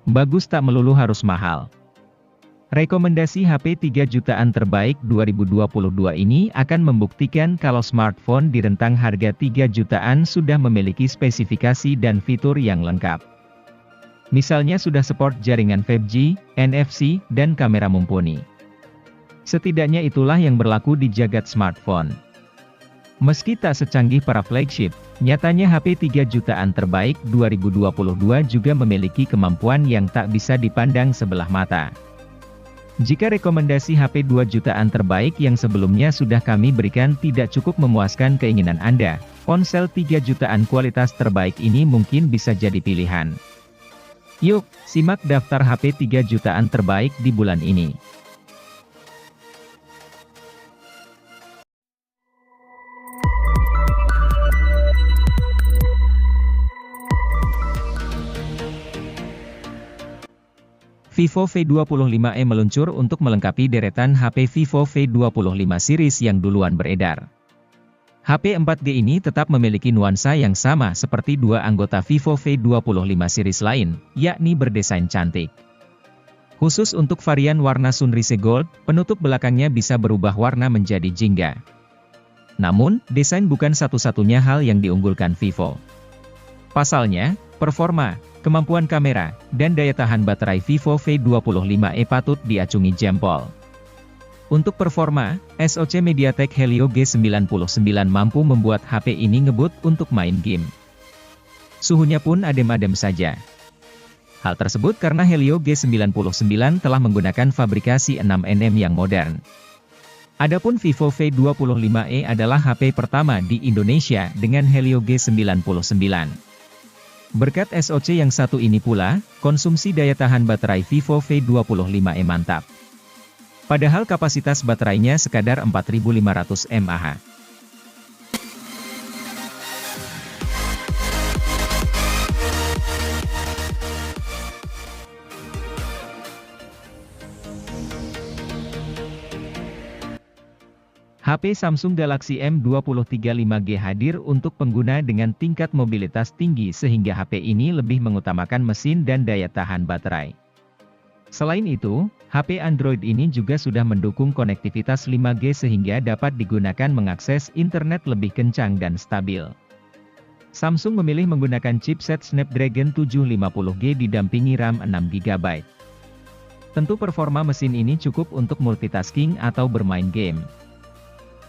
Bagus tak melulu harus mahal. Rekomendasi HP 3 jutaan terbaik 2022 ini akan membuktikan kalau smartphone di rentang harga 3 jutaan sudah memiliki spesifikasi dan fitur yang lengkap. Misalnya sudah support jaringan 5G, NFC, dan kamera mumpuni. Setidaknya itulah yang berlaku di jagat smartphone. Meski tak secanggih para flagship, nyatanya HP 3 jutaan terbaik 2022 juga memiliki kemampuan yang tak bisa dipandang sebelah mata. Jika rekomendasi HP 2 jutaan terbaik yang sebelumnya sudah kami berikan tidak cukup memuaskan keinginan Anda, ponsel 3 jutaan kualitas terbaik ini mungkin bisa jadi pilihan. Yuk, simak daftar HP 3 jutaan terbaik di bulan ini. Vivo V25e meluncur untuk melengkapi deretan HP Vivo V25 series yang duluan beredar. HP 4G ini tetap memiliki nuansa yang sama seperti dua anggota Vivo V25 series lain, yakni berdesain cantik. Khusus untuk varian warna Sunrise Gold, penutup belakangnya bisa berubah warna menjadi jingga. Namun, desain bukan satu-satunya hal yang diunggulkan Vivo. Pasalnya, performa, kemampuan kamera, dan daya tahan baterai Vivo V25e patut diacungi jempol. Untuk performa, SoC MediaTek Helio G99 mampu membuat HP ini ngebut untuk main game. Suhunya pun adem-adem saja. Hal tersebut karena Helio G99 telah menggunakan fabrikasi 6nm yang modern. Adapun Vivo V25e adalah HP pertama di Indonesia dengan Helio G99. Berkat SoC yang satu ini pula, konsumsi daya tahan baterai Vivo V25e mantap. Padahal kapasitas baterainya sekadar 4500 mAh. HP Samsung Galaxy M23 5G hadir untuk pengguna dengan tingkat mobilitas tinggi sehingga HP ini lebih mengutamakan mesin dan daya tahan baterai. Selain itu, HP Android ini juga sudah mendukung konektivitas 5G sehingga dapat digunakan mengakses internet lebih kencang dan stabil. Samsung memilih menggunakan chipset Snapdragon 750G didampingi RAM 6GB. Tentu performa mesin ini cukup untuk multitasking atau bermain game.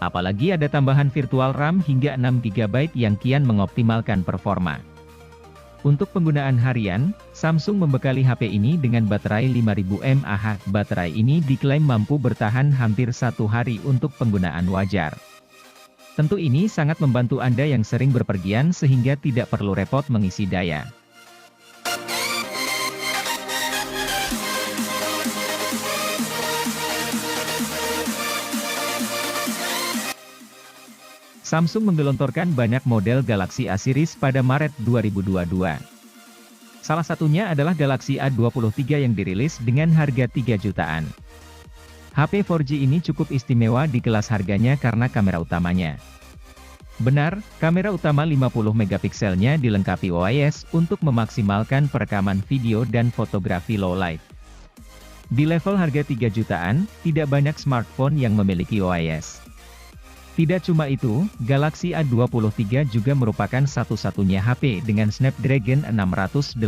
Apalagi ada tambahan virtual RAM hingga 6GB yang kian mengoptimalkan performa. Untuk penggunaan harian, Samsung membekali HP ini dengan baterai 5000 mAh. Baterai ini diklaim mampu bertahan hampir 1 hari untuk penggunaan wajar. Tentu ini sangat membantu Anda yang sering berpergian sehingga tidak perlu repot mengisi daya. Samsung menggelontorkan banyak model Galaxy A series pada Maret 2022. Salah satunya adalah Galaxy A23 yang dirilis dengan harga 3 jutaan. HP 4G ini cukup istimewa di kelas harganya karena kamera utamanya. Benar, kamera utama 50 megapikselnya dilengkapi OIS untuk memaksimalkan perekaman video dan fotografi low light. Di level harga 3 jutaan, tidak banyak smartphone yang memiliki OIS. Tidak cuma itu, Galaxy A23 juga merupakan satu-satunya HP dengan Snapdragon 680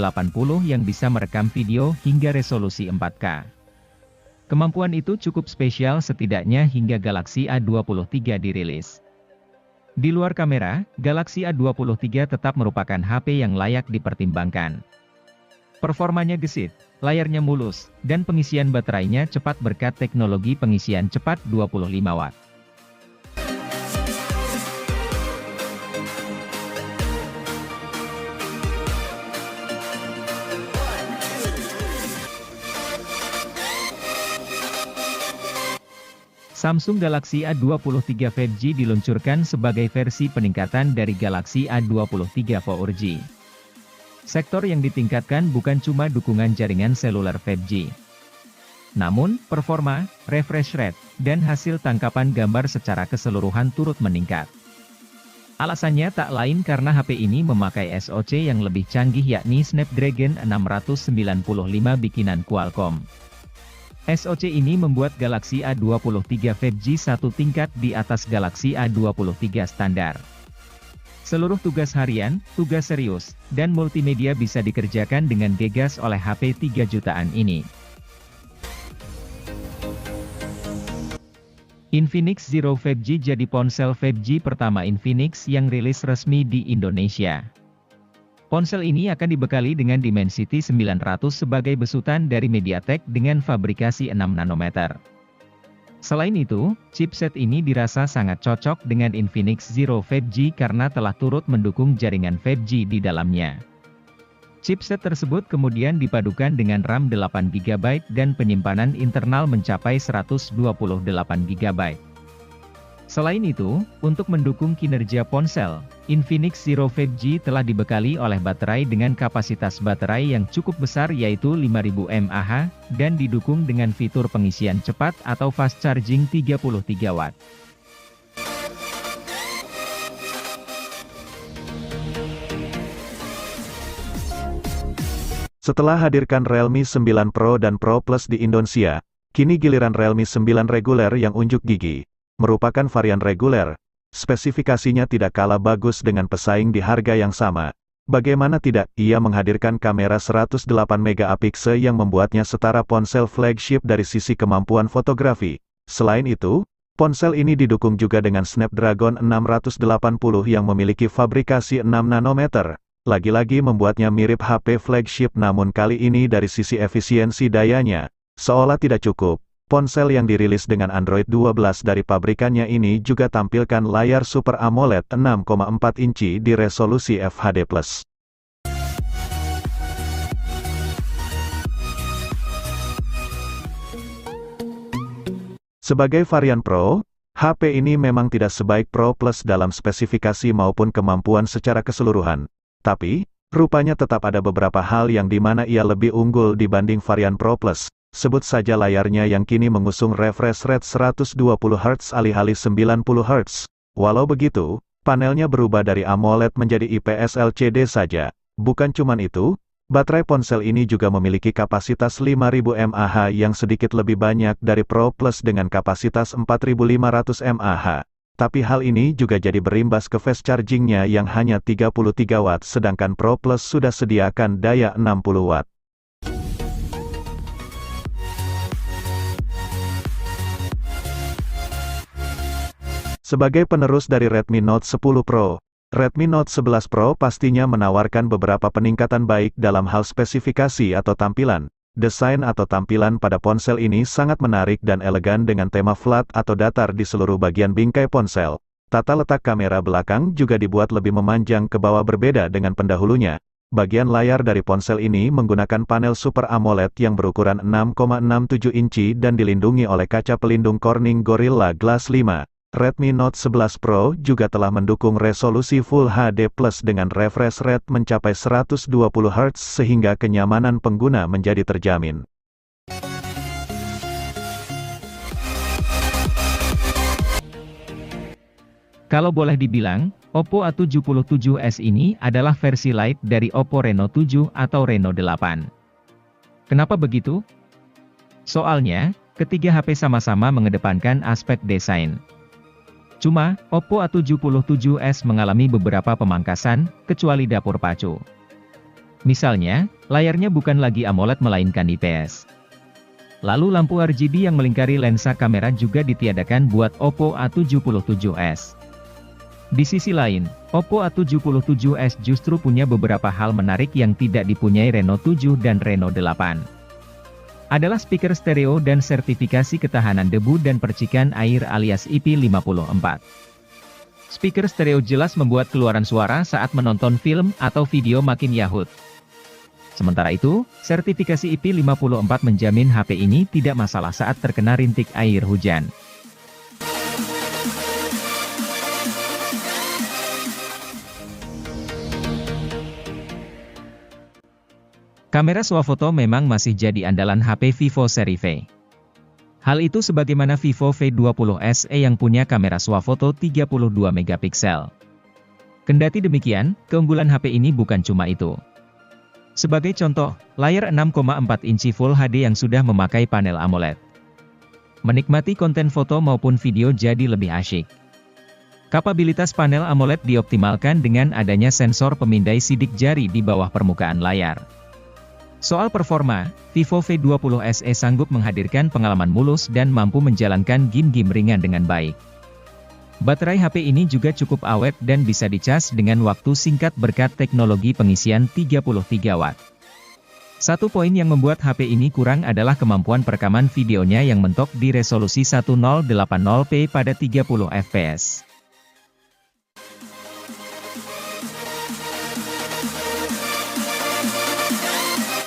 yang bisa merekam video hingga resolusi 4K. Kemampuan itu cukup spesial setidaknya hingga Galaxy A23 dirilis. Di luar kamera, Galaxy A23 tetap merupakan HP yang layak dipertimbangkan. Performanya gesit, layarnya mulus, dan pengisian baterainya cepat berkat teknologi pengisian cepat 25 watt. Samsung Galaxy A23 5G diluncurkan sebagai versi peningkatan dari Galaxy A23 4G. Sektor yang ditingkatkan bukan cuma dukungan jaringan seluler 5G. Namun, performa, refresh rate, dan hasil tangkapan gambar secara keseluruhan turut meningkat. Alasannya tak lain karena HP ini memakai SoC yang lebih canggih yakni Snapdragon 695 bikinan Qualcomm. SoC ini membuat Galaxy A23 5G satu tingkat di atas Galaxy A23 standar. Seluruh tugas harian, tugas serius, dan multimedia bisa dikerjakan dengan gegas oleh HP 3 jutaan ini. Infinix Zero 5G jadi ponsel 5G pertama Infinix yang rilis resmi di Indonesia. Ponsel ini akan dibekali dengan Dimensity 900 sebagai besutan dari MediaTek dengan fabrikasi 6 nanometer. Selain itu, chipset ini dirasa sangat cocok dengan Infinix Zero 5G karena telah turut mendukung jaringan 5G di dalamnya. Chipset tersebut kemudian dipadukan dengan RAM 8GB dan penyimpanan internal mencapai 128GB. Selain itu, untuk mendukung kinerja ponsel, Infinix Zero 5G telah dibekali oleh baterai dengan kapasitas baterai yang cukup besar yaitu 5000 mAh, dan didukung dengan fitur pengisian cepat atau fast charging 33 watt. Setelah hadirkan Realme 9 Pro dan Pro Plus di Indonesia, kini giliran Realme 9 reguler yang unjuk gigi. Merupakan varian reguler, spesifikasinya tidak kalah bagus dengan pesaing di harga yang sama. Bagaimana tidak, ia menghadirkan kamera 108 megapiksel yang membuatnya setara ponsel flagship dari sisi kemampuan fotografi. Selain itu, ponsel ini didukung juga dengan Snapdragon 680 yang memiliki fabrikasi 6 nanometer. Lagi-lagi membuatnya mirip HP flagship namun kali ini dari sisi efisiensi dayanya, seolah tidak cukup. Ponsel yang dirilis dengan Android 12 dari pabrikannya ini juga tampilkan layar Super AMOLED 6,4 inci di resolusi FHD+. Sebagai varian Pro, HP ini memang tidak sebaik Pro Plus dalam spesifikasi maupun kemampuan secara keseluruhan. Tapi, rupanya tetap ada beberapa hal yang dimana ia lebih unggul dibanding varian Pro Plus. Sebut saja layarnya yang kini mengusung refresh rate 120Hz alih-alih 90Hz. Walau begitu, panelnya berubah dari AMOLED menjadi IPS LCD saja. Bukan cuman itu, baterai ponsel ini juga memiliki kapasitas 5000 mAh yang sedikit lebih banyak dari Pro Plus dengan kapasitas 4500 mAh. Tapi hal ini juga jadi berimbas ke fast chargingnya yang hanya 33 watt sedangkan Pro Plus sudah sediakan daya 60 watt. Sebagai penerus dari Redmi Note 10 Pro, Redmi Note 11 Pro pastinya menawarkan beberapa peningkatan baik dalam hal spesifikasi atau tampilan. Desain atau tampilan pada ponsel ini sangat menarik dan elegan dengan tema flat atau datar di seluruh bagian bingkai ponsel. Tata letak kamera belakang juga dibuat lebih memanjang ke bawah berbeda dengan pendahulunya. Bagian layar dari ponsel ini menggunakan panel Super AMOLED yang berukuran 6,67 inci dan dilindungi oleh kaca pelindung Corning Gorilla Glass 5. Redmi Note 11 Pro juga telah mendukung resolusi Full HD Plus dengan refresh rate mencapai 120Hz sehingga kenyamanan pengguna menjadi terjamin. Kalau boleh dibilang, Oppo A77s ini adalah versi light dari Oppo Reno 7 atau Reno 8. Kenapa begitu? Soalnya, ketiga HP sama-sama mengedepankan aspek desain. Cuma, Oppo A77s mengalami beberapa pemangkasan, kecuali dapur pacu. Misalnya, layarnya bukan lagi AMOLED melainkan IPS. Lalu lampu RGB yang melingkari lensa kamera juga ditiadakan buat Oppo A77s. Di sisi lain, Oppo A77s justru punya beberapa hal menarik yang tidak dipunyai Reno 7 dan Reno 8. Adalah speaker stereo dan sertifikasi ketahanan debu dan percikan air alias IP54. Speaker stereo jelas membuat keluaran suara saat menonton film atau video makin yahut. Sementara itu, sertifikasi IP54 menjamin HP ini tidak masalah saat terkena rintik air hujan. Kamera swafoto memang masih jadi andalan HP Vivo seri V. Hal itu sebagaimana Vivo V20 SE yang punya kamera swafoto 32 megapiksel. Kendati demikian, keunggulan HP ini bukan cuma itu. Sebagai contoh, layar 6,4 inci Full HD yang sudah memakai panel AMOLED. Menikmati konten foto maupun video jadi lebih asyik. Kapabilitas panel AMOLED dioptimalkan dengan adanya sensor pemindai sidik jari di bawah permukaan layar. Soal performa, Vivo V20 SE sanggup menghadirkan pengalaman mulus dan mampu menjalankan game-game ringan dengan baik. Baterai HP ini juga cukup awet dan bisa dicas dengan waktu singkat berkat teknologi pengisian 33 Watt. Satu poin yang membuat HP ini kurang adalah kemampuan perekaman videonya yang mentok di resolusi 1080p pada 30 fps.